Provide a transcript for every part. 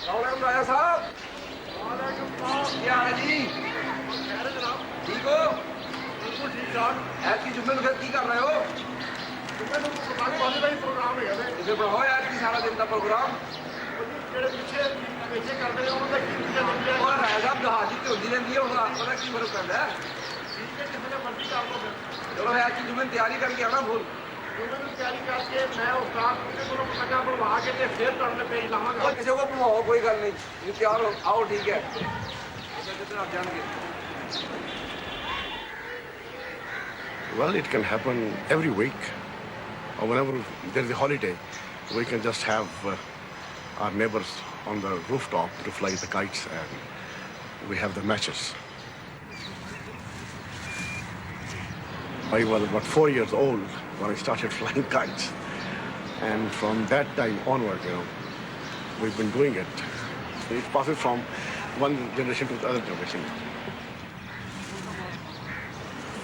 राम राजा साहब। क्या हाल है जी? ठीक हो? बिल्कुल ठीक ठाक। ऐसी जुम्मे में की कर रहे हो? प्रोग्राम है इसे बढ़ाओ यार की सारा दिन का प्रोग्राम। पीछे करते हैं उन्होंने और राजा साहब जहाज की होती रहती है उनका पता की फर्क करता है। मर्जी कर लो फिर चलो यार की जुम्मे तैयारी करके आना भूल। उन्होंने तैयारी करके मैं उस्ताद को पता बनवा के फिर करने पेज लावांगा। और किसी को बनवाओ कोई गल नहीं, ये तैयार हो आओ ठीक है। जितना आप जान गए। Well, it can happen every week, or whenever there is a holiday, we can just have our neighbors on the rooftop to fly the kites, and we have the matches. I was about 4 years old when I started flying kites, and from that time onward, we've been doing it. It passes from one generation to the other generation.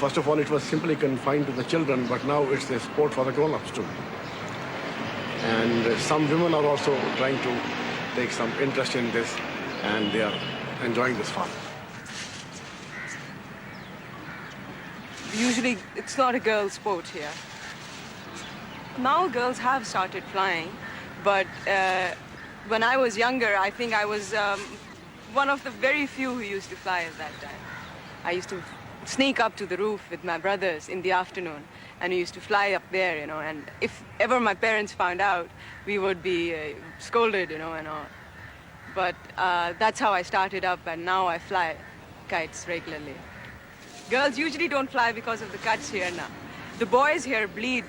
First of all, it was simply confined to the children, but now it's a sport for the grown-ups too. And some women are also trying to take some interest in this, and they are enjoying this fun. Usually, it's not a girls' sport here. Now girls have started flying, but when I was younger, I think I was one of the very few who used to fly at that time. I used to sneak up to the roof with my brothers in the afternoon, and we used to fly up there, and if ever my parents found out, we would be scolded, and all. But that's how I started up, and now I fly kites regularly. Girls usually don't fly because of the cuts here now. The boys here bleed.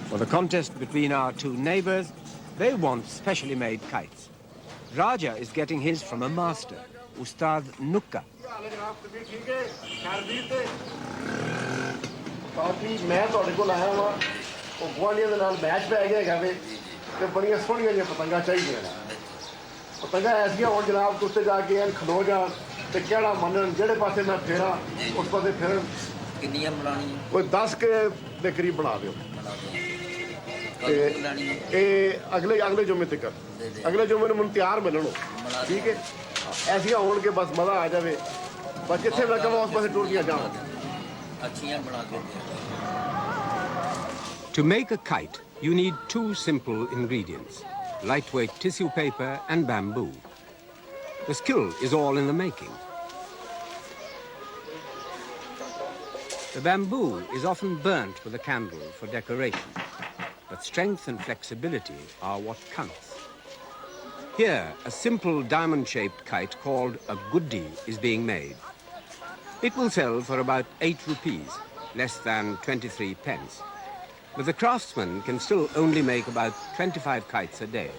For the contest between our two neighbors, they want specially made kites. Raja is getting his from a master, Ustad Nukka. मैं ਤੁਹਾਡੇ ਕੋਲ ਆਇਆ ਹਾਂ ਉਹ ਗਵਾਂਡੀਆਂ ਦੇ ਨਾਲ match ਪੈ ਗਿਆ ਹੈਗਾ ਵੇ ਤੇ ਬੜੀਆਂ ਸੋਹਣੀਆਂ ਜਿਹੀਆਂ ਪਤੰਗਾਂ ਚਾਹੀਦੀਆਂ ਨੇ ਪਤੰਗਾਂ ਐਸੀਆਂ ਹੋਣ ਜਨਾਬ ਤੁਸੀਂ ਜਾ ਕੇ ਐਨ ਖਲੋ ਜਾਣ ਤੇ ਕਿਹੜਾ ਮੰਨਣ ਜਿਹੜੇ ਪਾਸੇ ਮੈਂ ਫੇਰਾਂ ਉਸ ਪਾਸੇ ਫੇਰਨ ਕਿੰਨੀਆਂ ਬਣਾਉਣੀਆਂ ਕੋਈ 10 ਕੇ ਦੇ ਕਰੀਬ ਬਣਾ ਦਿਓ ਤੇ ਇਹ ਅਗਲੇ ਜੁਮੇ ਤੱਕ ਅਗਲੇ ਜੁਮੇ ਨੂੰ ਮੈਨੂੰ ਤਿਆਰ ਮਿਲਣੋ ਠੀਕ ਹੈ ਐਸੀਆਂ ਹੋਣ ਕੇ ਬਸ ਮਜ਼ਾ ਆ ਜਾਵੇ ਬਸ ਜਿੱਥੇ ਮੈਂ ਕਹਾਂ ਉਸ ਪਾਸੇ ਟੁਰਦੀਆਂ ਜਾਵਾਂ ਅੱਛੀਆਂ ਬਣਾ ਕੇ To make a kite, you need two simple ingredients, lightweight tissue paper and bamboo. The skill is all in the making. The bamboo is often burnt with a candle for decoration, but strength and flexibility are what counts. Here, a simple diamond-shaped kite called a guddi is being made. It will sell for about 8 rupees, less than 23 pence. But the craftsman can still only make about 25 kites a day.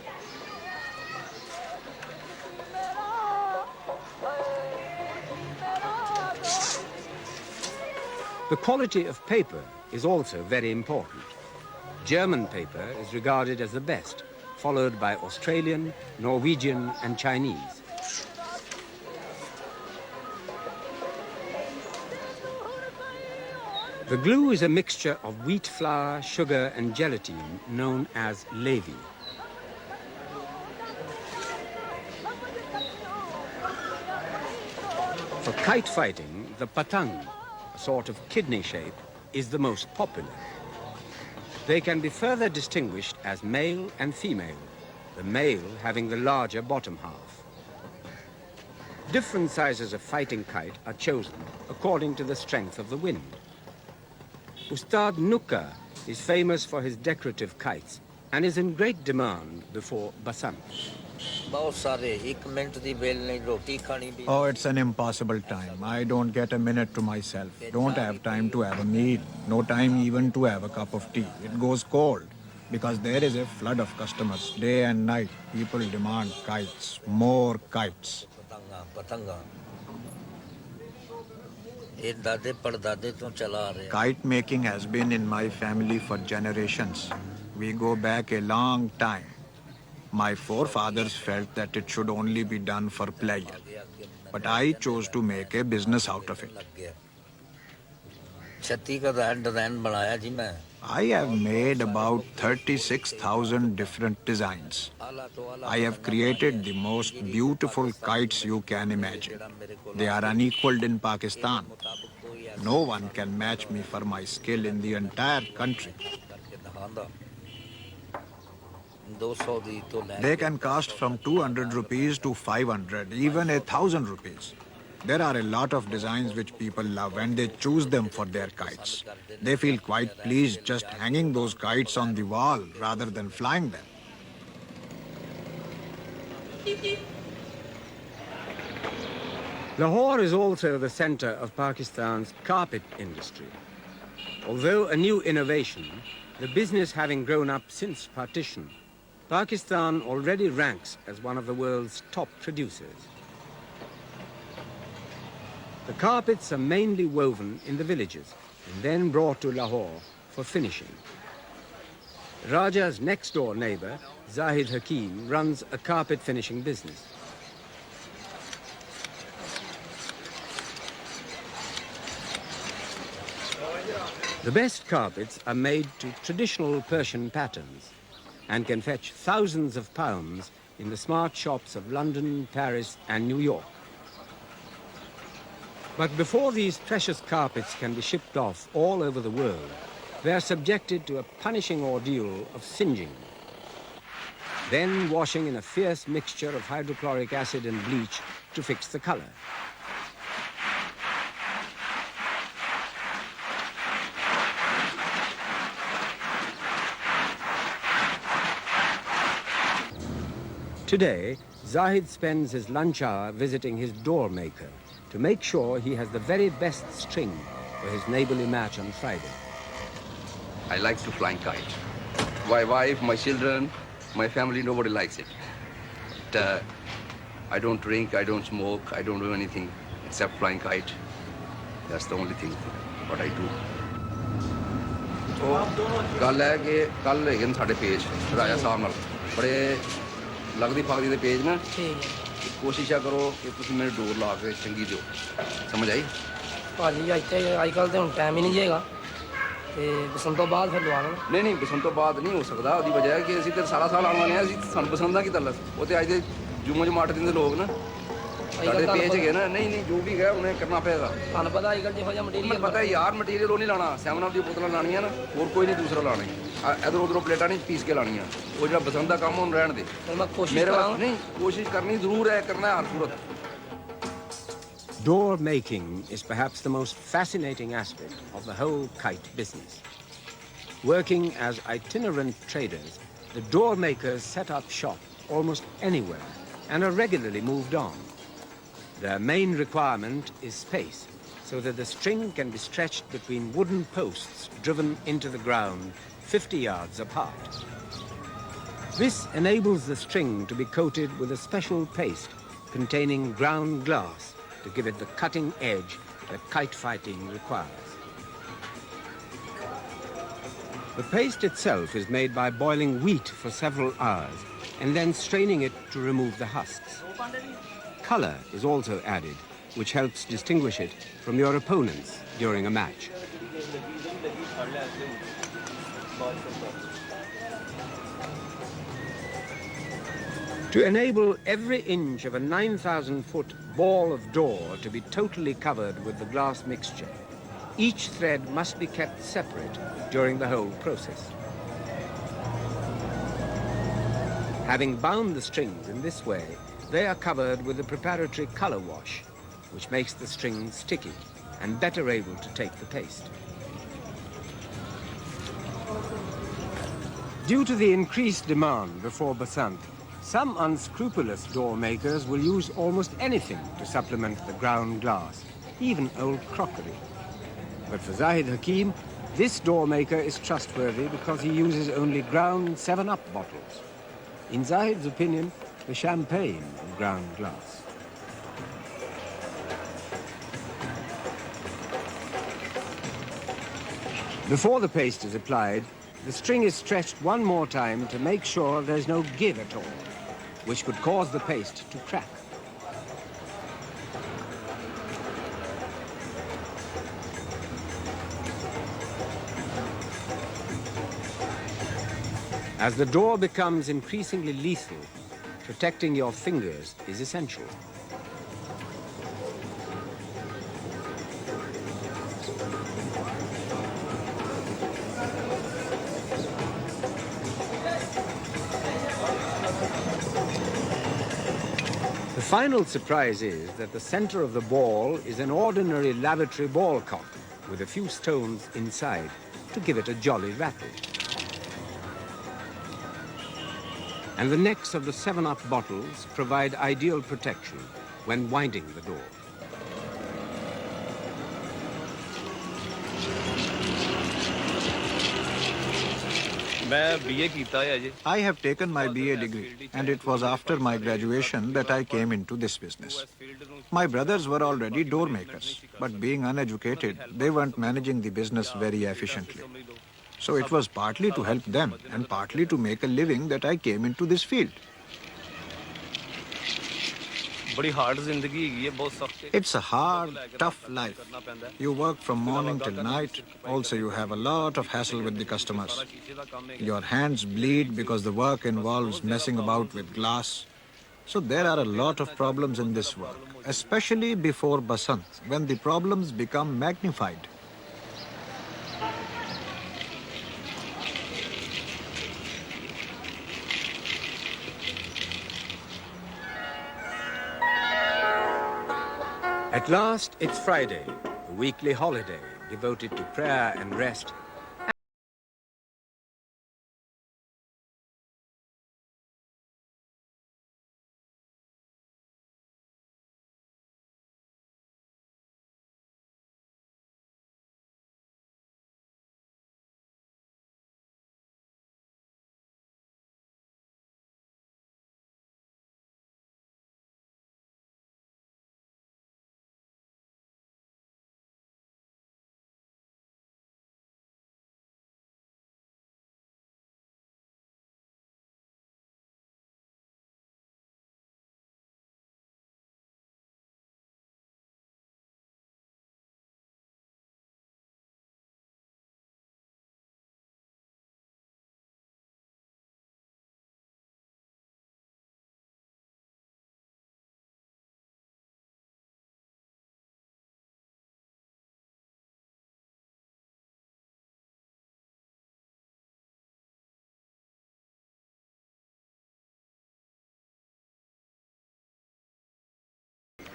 The quality of paper is also very important. German paper is regarded as the best, followed by Australian, Norwegian and Chinese. The glue is a mixture of wheat flour, sugar and gelatine known as levi. For kite fighting, the patang, a sort of kidney shape, is the most popular. They can be further distinguished as male and female, the male having the larger bottom half. Different sizes of fighting kite are chosen according to the strength of the wind. Ustad Nuka is famous for his decorative kites and is in great demand before Basant. ਬਹੁਤ ਸਾਰੇ 1 minute ਦੀ ਵੇਲ ਨਹੀਂ ਰੋਟੀ ਖਾਣੀ ਵੀ Oh, it's an impossible time. I don't get a minute to myself. Don't have time to have a meal. No time even to have a cup of tea. It goes cold because there is a flood of customers. Day and night, people demand kites, more kites. ਪਤੰਗਾਂ ਪਤੰਗਾਂ ਇਹ ਦਾਦੇ ਪੜਦਾਦੇ ਤੋਂ ਚਲਾ ਆ ਰਿਹਾ Kite making has been in my family for generations. We go back a long time. My forefathers felt that it should only be done for pleasure. But I chose to make a business out of it. ਲੱਗ ਗਿਆ 36 का design बनाया जी मैं I have made about 36,000 different designs. आला तो आला I have created the most beautiful kites you can imagine. They are unequaled in Pakistan. No one can match me for my skill in the entire country. करके दिखांदा 200 ਦੀ ਤੋਂ ਲੈ They can cost from 200 rupees to 500, even 1,000 rupees. There are a lot of designs which people love and they choose them for their kites. They feel quite pleased just hanging those kites on the wall rather than flying them. Lahore is also the center of Pakistan's carpet industry. Although a new innovation, the business having grown up since partition, Pakistan already ranks as one of the world's top producers. The carpets are mainly woven in the villages and then brought to Lahore for finishing. Raja's next-door neighbor, Zahid Hakim, runs a carpet finishing business. The best carpets are made to traditional Persian patterns and can fetch thousands of pounds in the smart shops of London, Paris and New York. But before these precious carpets can be shipped off all over the world, they are subjected to a punishing ordeal of singeing. Then washing in a fierce mixture of hydrochloric acid and bleach to fix the color. Today, Zahid spends his lunch hour visiting his door maker to make sure he has the very best string for his neighborly match on Friday. I like to flying kite. My wife, my children, my family, nobody likes it. But, I don't drink, I don't smoke, I don't do anything except flying kite. That's the only thing what I do. So, ਗੱਲ ਹੈ ਕਿ ਕੱਲ ਹੈਗੇ ਨੇ ਸਾਡੇ page Raja Sahib ਨਾਲ ਬੜੇ ਲੱਗਦੀ ਫਗਦੀ ਦੇ ਪੇਜ ਨਾ ਠੀਕ ਹੈ ਕੋਸ਼ਿਸ਼ ਕਰੋ ਕਿ ਤੁਸੀਂ ਮੇਰੇ ਡੋਰ ਲਾ ਕੇ ਚੰਗੀ ਦਿਓ ਸਮਝ ਆਈ ਭਾਜੀ ਅੱਜ ਕੱਲ੍ਹ ਤੇ ਹੁਣ ਟਾਈਮ ਹੀ ਨਹੀਂ ਜੇਗਾ ਤੇ ਬਸੰਤ ਤੋਂ ਬਾਅਦ ਫਿਰ ਲਵਾ ਲੈਣਾ ਨਹੀਂ ਬਸੰਤ ਤੋਂ ਬਾਅਦ ਨਹੀਂ ਹੋ ਸਕਦਾ ਉਹਦੀ ਵਜ੍ਹਾ ਹੈ ਕਿ ਅਸੀਂ ਤੇ ਸਾਰਾ ਸਾਲ ਆਉਣ ਵਾਲੇ ਹਾਂ ਅਸੀਂ ਸਾਨੂੰ ਬਸੰਤ ਦਾ ਕੀ ਤਲਸ ਉਹ ਤੇ ਅੱਜ ਦੇ ਜੂਮਾ ਜਮਾਟ ਦਿਨ ਦੇ ਲੋਕ ਨਾ ਸਾਡੇ ਪੇਜ ਹੈਗੇ ਨਾ ਨਹੀਂ ਜੋ ਵੀ ਹੈ ਉਹਨੇ ਕਰਨਾ ਪਏਗਾ ਤੁਹਾਨੂੰ ਪਤਾ ਅੱਜ ਕੱਲ੍ਹ ਜਿਹੋ ਜਿਹਾ ਮੈਨੂੰ ਮਟੀਰੀਅਲ ਪਤਾ ਯਾਰ ਮਟੀਰੀਅਲ ਉਹ ਨਹੀਂ ਲਾਣਾ 7 ਦੀਆਂ ਬੋਤਲਾਂ ਲਾਣੀਆਂ ਨਾ ਹੋਰ ਕੋਈ ਨਹੀਂ ਦੂਸਰਾ ਲਾਣਾ ਇਧਰ ਉਧਰੋਂ ਪਲੇਟਾਂ ਨਹੀਂ ਪੀਸ ਕੇ ਲਾਣੀਆਂ ਉਹ ਜਿਹੜਾ ਬਸੰਤ ਦਾ ਕੰਮ ਉਹਨੂੰ ਰਹਿਣ ਦੇ ਫਿਰ ਮੈਂ ਕੋਸ਼ਿਸ਼ ਮੇਰੇ ਕਰਾਂਗਾ ਵਾਸਤੇ ਨਹੀਂ ਕੋਸ਼ਿਸ਼ ਕਰਨੀ ਜ਼ਰੂਰ ਹੈ ਕਰਨਾ ਹਰ ਸੂਰਤ Door making is perhaps the most fascinating aspect of the whole kite business. Working as itinerant traders, the door makers set up shop almost anywhere and are regularly moved on. Their main requirement is space, so that the string can be stretched between wooden posts driven into the ground 50 yards apart. This enables the string to be coated with a special paste containing ground glass to give it the cutting edge that kite fighting requires. The paste itself is made by boiling wheat for several hours and then straining it to remove the husks. Color is also added, which helps distinguish it from your opponents during a match. To enable every inch of a 9,000-foot ball of door to be totally covered with the glass mixture, each thread must be kept separate during the whole process. Having bound the strings in this way, they are covered with a preparatory color wash, which makes the strings sticky and better able to take the paste. Due to the increased demand before Basant, some unscrupulous door makers will use almost anything to supplement the ground glass, even old crockery. But for Zahid Hakim, this door maker is trustworthy because he uses only ground 7-Up bottles. In Zahid's opinion, the champagne of ground glass. Before the paste is applied, the string is stretched one more time to make sure there's no give at all, which could cause the paste to crack. As the door becomes increasingly lethal, protecting your fingers is essential. The final surprise is that the center of the ball is an ordinary lavatory ball cock with a few stones inside to give it a jolly rattle. And the necks of the 7-Up bottles provide ideal protection when winding the door. I have taken my BA degree, and it was after my graduation that I came into this business. My brothers were already door makers, but being uneducated, they weren't managing the business very efficiently. So it was partly to help them and partly to make a living that I came into this field. It's a hard, tough life. You work from morning till night. Also, you have a lot of hassle with the customers. Your hands bleed because the work involves messing about with glass. So there are a lot of problems in this work, especially before Basant, when the problems become magnified. At last, it's Friday, a weekly holiday devoted to prayer and rest.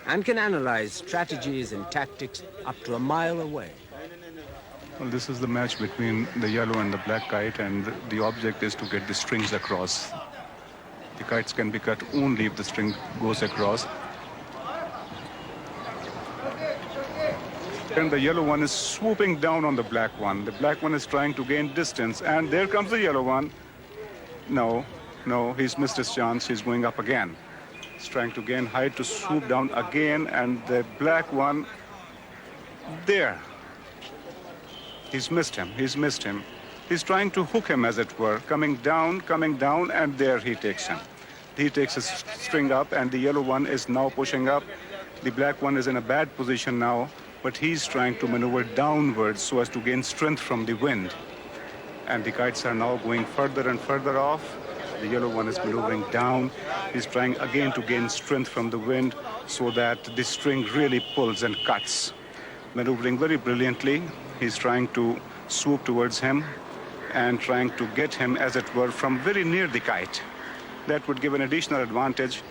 And can analyze strategies and tactics up to a mile away. Well, this is the match between the yellow and the black kite, and the object is to get the strings across. The kites can be cut only if the string goes across. And the yellow one is swooping down on the black one. The black one is trying to gain distance, and there comes the yellow one. No, he's missed his chance. He's going up again. He's trying to gain height to swoop down again, and the black one, there. He's missed him. He's trying to hook him, as it were, coming down, and there he takes him. He takes his string up, and the yellow one is now pushing up. The black one is in a bad position now but he's trying to maneuver downwards so as to gain strength from the wind. And the kites are now going further and further off. The yellow one is maneuvering down. He's trying again to gain strength from the wind so that the string really pulls and cuts. Maneuvering very brilliantly. He's trying to swoop towards him and trying to get him, as it were, from very near the kite. That would give an additional advantage.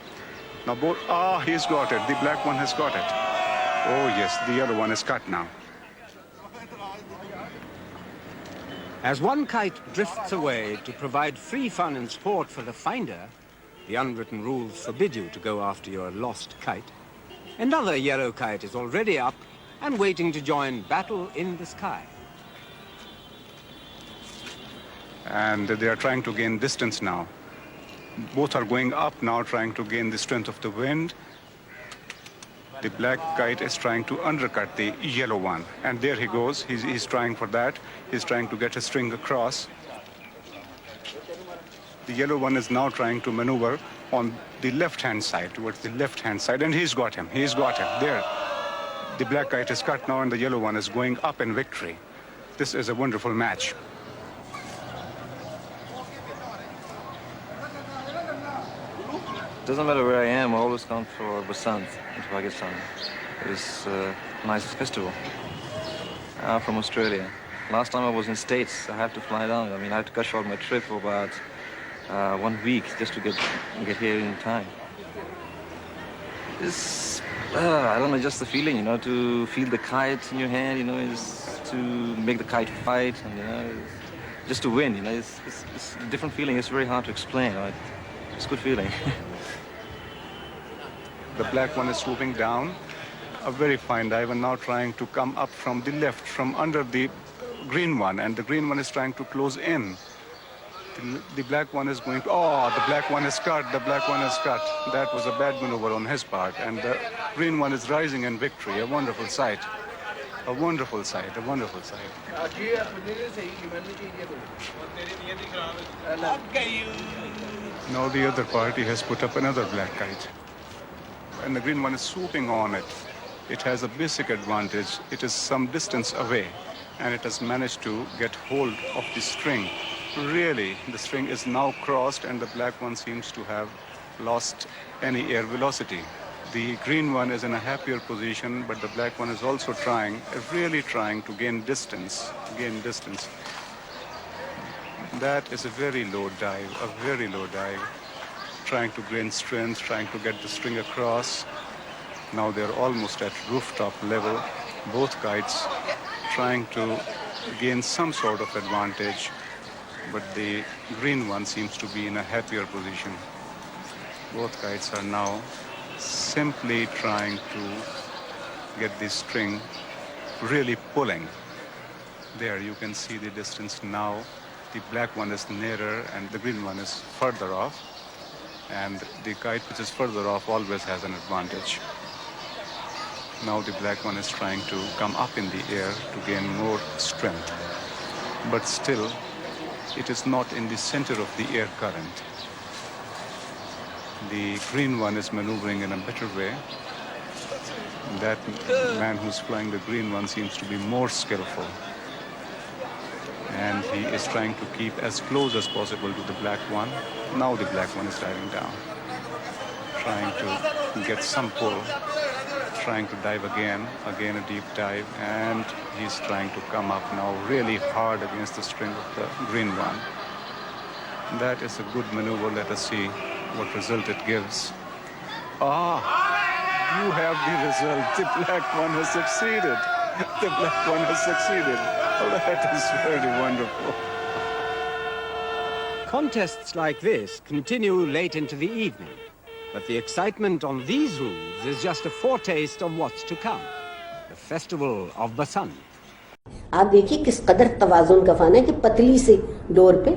Now both, he's got it. The black one has got it. Oh yes, the yellow one is cut now. As one kite drifts away to provide free fun and sport for the finder, the unwritten rules forbid you to go after your lost kite, another yellow kite is already up and waiting to join battle in the sky. And they are trying to gain distance now. Both are going up now, trying to gain the strength of the wind. The black kite is trying to undercut the yellow one. And there he goes. He's trying for that. He's trying to get a string across. The yellow one is now trying to maneuver on the left-hand side, towards the left-hand side. And he's got him. He's got him. There. The black kite is cut now, and the yellow one is going up in victory. This is a wonderful match. Doesn't matter where I am, I always come for Basant in Pakistan. It is a nice festival. I'm from Australia. Last time I was in States, I had to fly down. I mean, I had to cut short my trip for about 1 week just to get here in time. It's, I don't know, just the feeling, you know, to feel the kite in your hand, you know, is to make the kite fight, and, you know, just to win, you know, it's a different feeling. It's very hard to explain, you know? It's a good feeling. The black one is swooping down. A very fine diver now trying to come up from the left, from under the green one, and the green one is trying to close in. The black one is going to, the black one is cut, the black one is cut. That was a bad maneuver on his part, and the green one is rising in victory. A wonderful sight. A wonderful sight, a wonderful sight. Now the other party has put up another black kite, and the green one is swooping on it. It has a basic advantage. It is some distance away, and it has managed to get hold of the string. Really, the string is now crossed, and the black one seems to have lost any air velocity. The green one is in a happier position, but the black one is also really trying to gain distance. That is a very low dive, trying to gain strength, trying to get the string across. Now they're almost at rooftop level. Both kites trying to gain some sort of advantage, but the green one seems to be in a happier position. Both kites are now simply trying to get the string really pulling. There you can see the distance now. The black one is nearer and the green one is further off. And the kite which is further off always has an advantage. Now the black one is trying to come up in the air to gain more strength. But still, it is not in the center of the air current. The green one is maneuvering in a better way. That man who's flying the green one seems to be more skillful. And he is trying to keep as close as possible to the black one. Now the black one is diving down, trying to get some pull, trying to dive again a deep dive, and he's trying to come up now really hard against the string of the green one. That is a good maneuver. Let us see what result it gives. You have the result. The black one has succeeded. The black one has succeeded. Oh, that is very wonderful. Contests like this continue late into the evening, but the excitement on these rules is just a foretaste of what's to come. The Festival of Basant. आप देखिए किस कदर तवाज़ुन का फ़न है कि पतली सी door पे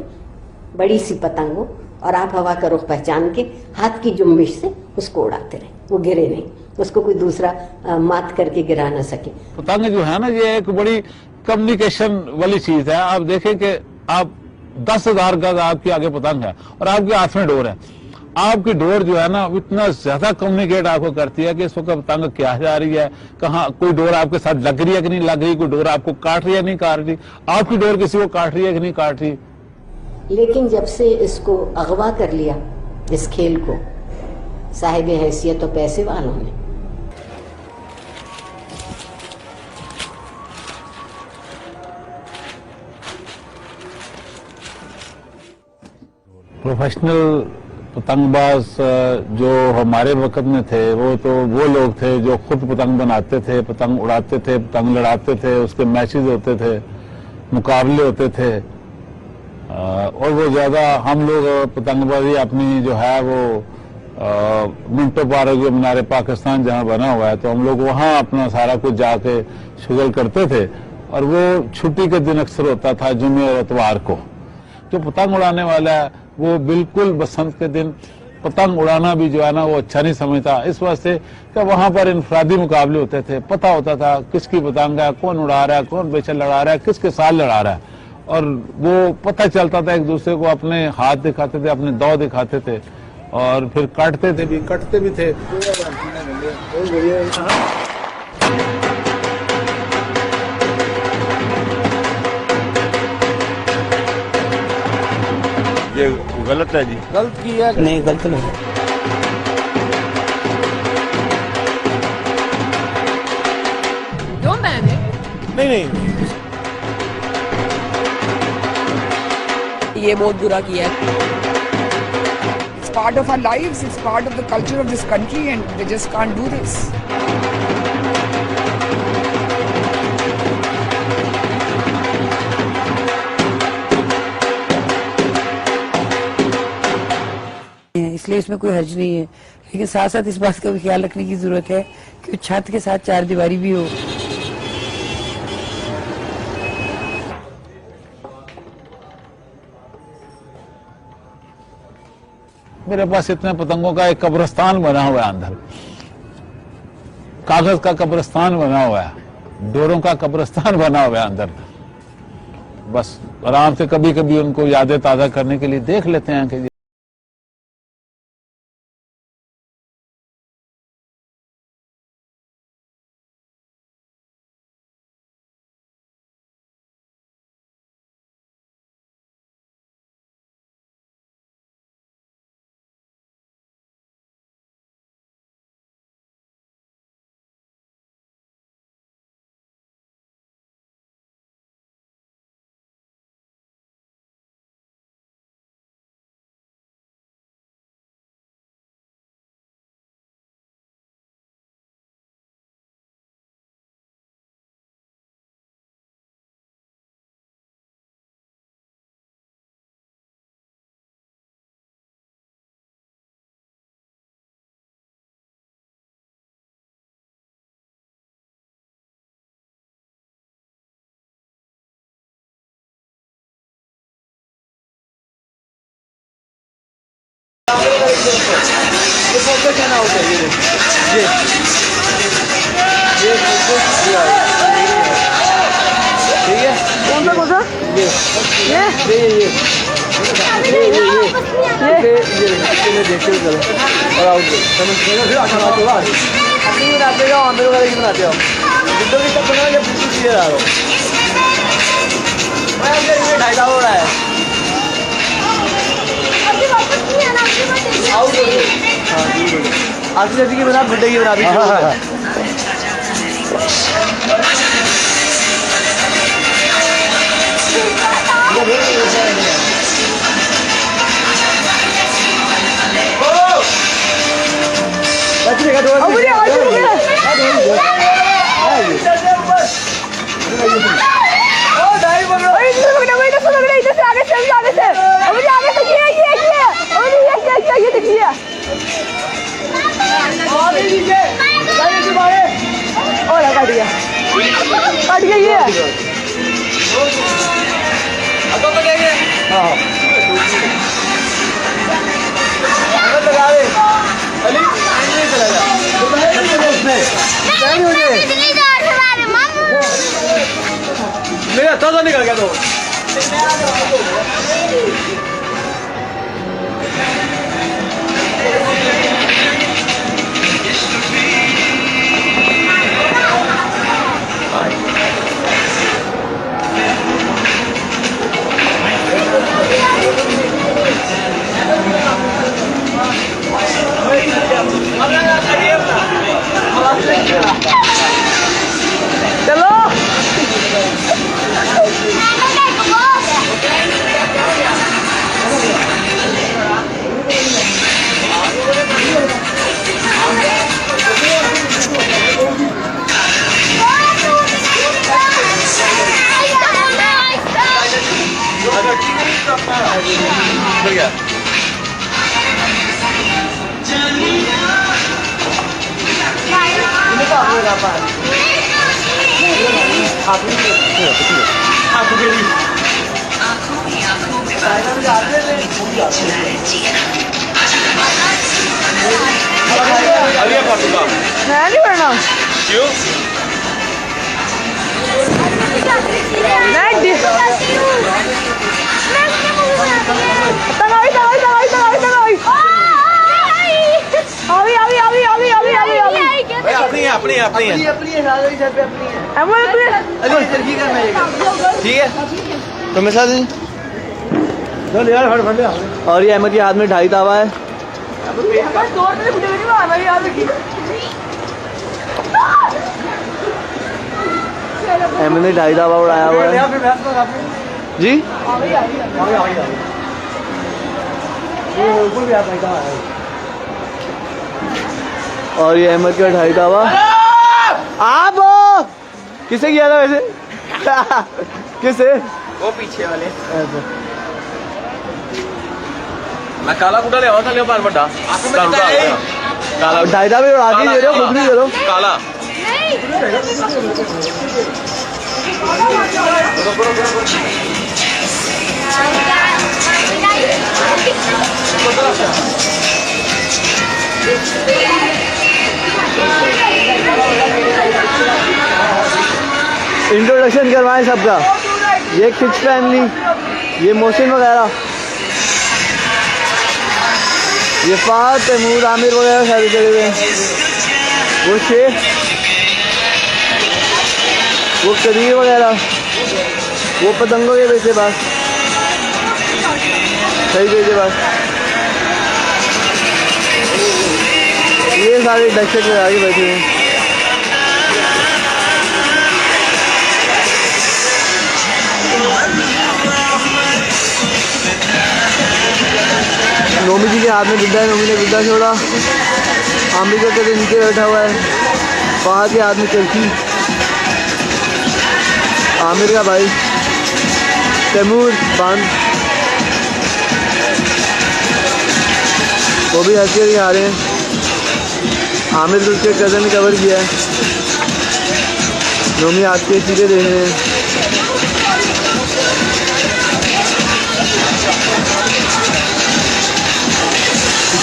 बड़ी सी पतंग हो और आप हवा का रुख पहचान के हाथ की जुम्बिश से उसको उड़ाते रहे, वो गिरे नहीं, उसको कोई दूसरा मात करके गिरा ना सके। पतंग जो है ना, ये एक बड़ी कम्युनिकेशन वाली चीज है। आप देखें कि आप 10,000 गज आपके आगे पतंग है और आपके हाथ में डोर है। आपकी डोर जो है ना इतना ज्यादा कम्युनिकेट आपको करती है कि इस वक्त पतंग क्या जा रही है, कहाँ कोई डोर आपके साथ लग रही है कि नहीं लग रही, कोई डोर आपको काट रही है नहीं काट रही, आपकी डोर किसी को काट रही है कि नहीं काट रही। लेकिन जब से इसको अगवा कर लिया, इस खेल को, साहिब हैसियत और पैसे वालों ने, प्रोफेशनल पतंगबाज जो हमारे वक्त में थे वो लोग थे जो खुद पतंग बनाते थे, पतंग उड़ाते थे, पतंग लड़ाते थे, उसके मैचेस होते थे, मुकाबले होते थे। और वो ज्यादा हम लोग पतंगबाजी अपनी जो है वो मिंटो पार्क जो मीनार पाकिस्तान जहाँ बना हुआ है, तो हम लोग वहाँ अपना सारा कुछ जाके शुगल करते थे। और वो छुट्टी के दिन अक्सर होता था, जुम्मे और इतवार को। जो पतंग उड़ाने वाला है वो बिल्कुल बसंत के दिन पतंग उड़ाना भी जो है ना वो अच्छा नहीं समझता, इस वास्ते कि वहां पर इनफरादी मुकाबले होते थे, पता होता था किसकी पतंग है, कौन उड़ा रहा है, कौन बेचन लड़ा रहा है, किसके साथ लड़ा रहा है। और वो पता चलता था, एक दूसरे को अपने हाथ दिखाते थे, अपने दौ दिखाते थे और फिर कटते भी थे। ये गलत है जी। गलत किया नहीं, गलत नहीं। Don't ban it. नहीं, ये बहुत बुरा किया है। It's part of our lives, it's part of the culture of this country and they just can't do this. इसलिए इसमें कोई हर्ज नहीं है, लेकिन साथ साथ इस बात का भी ख्याल रखने की जरूरत है कि छत के साथ चार दीवारी भी हो। मेरे पास इतने पतंगों का एक कब्रिस्तान बना हुआ है, अंदर कागज का कब्रिस्तान बना हुआ है, डोरों का कब्रिस्तान बना हुआ है अंदर। बस आराम से कभी कभी उनको यादें ताजा करने के लिए देख लेते हैं कि ये फोटो क्या ना होता है, ये फोटो ठीक है। कौन सा ये देखते हुए चलो और आउट फिर अच्छा बात होगा। अपनी बनाते जाओ, मेरे वाले की बनाते हो, विंडो की तक बना, जब बिल्कुल क्लियर आ रहा हो। मैं अब 2.5 हो रहा है आउट हो गए। हाँ दूर हो गए, आधी जैसी की बना, गुड्डे की बना दी। कट गई है। मेरा ताजा निकल गया तो मैं नहीं पढ़ना। क्यों? ठीक है तो मैं साथ और ये अहमद के हाथ में 2.5 तावा है। अहमद ने 2.5 तावा उड़ाया हुआ है जी। और ये अहमद का 2.5 तावा आप किसे किया था वैसे? किसे? वो पीछे वाले। मैं काला बूटा ले आवा था, ले बार बड़ा आपको मैं काला 2.5 तावे उड़ा के दे रहे हो, खुद भी करो काला। इंट्रोडक्शन करवाएं सबका। ये किड्स फैमिली, ये मोहसिन वगैरह, ये फात, तैमूर, आमिर वगैरह सारे जगह हुए हैं। वो शेख, वो कदीर वगैरह, वो पतंगों के बेचे पास, सही बेचे पास। ये सारे दहशत में आगे बैठे हैं। नोमी जी के हाथ में गुड्डा है, नोमी ने गुड्डा छोड़ा। आमिर का कदम नीचे बैठा हुआ है, फहद के हाथ में चरखी। आमिर का भाई तैमूर बांध, वो भी हंस के आ रहे हैं। आमिर तो उसके कदम ने कवर किया है। नोमी हाथ के सीधे देख रहे हैं।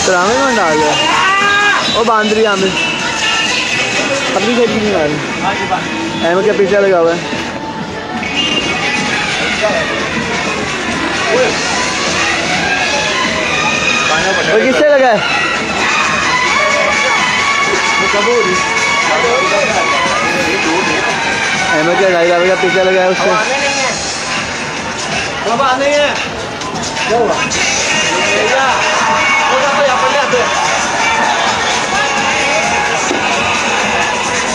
तरामे में डाल गया वो बांध रही आमिर, अपनी खेती नहीं आ रही। अहमद का पीछा लगा हुआ है। वो किससे लगा है? अहमद का 2.5 तावे का पीछा लगा है उससे।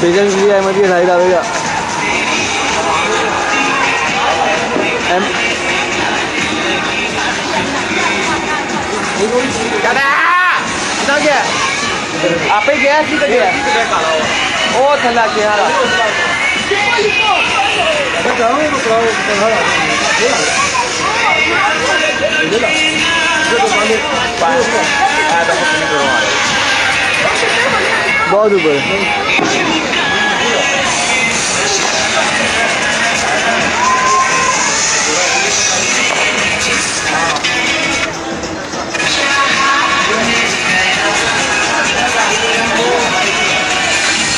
पेशेंस लिया अहमद के 2.5 तावे का। क्या आप गया सी गया ओ थला के यार बहुत ऊपर।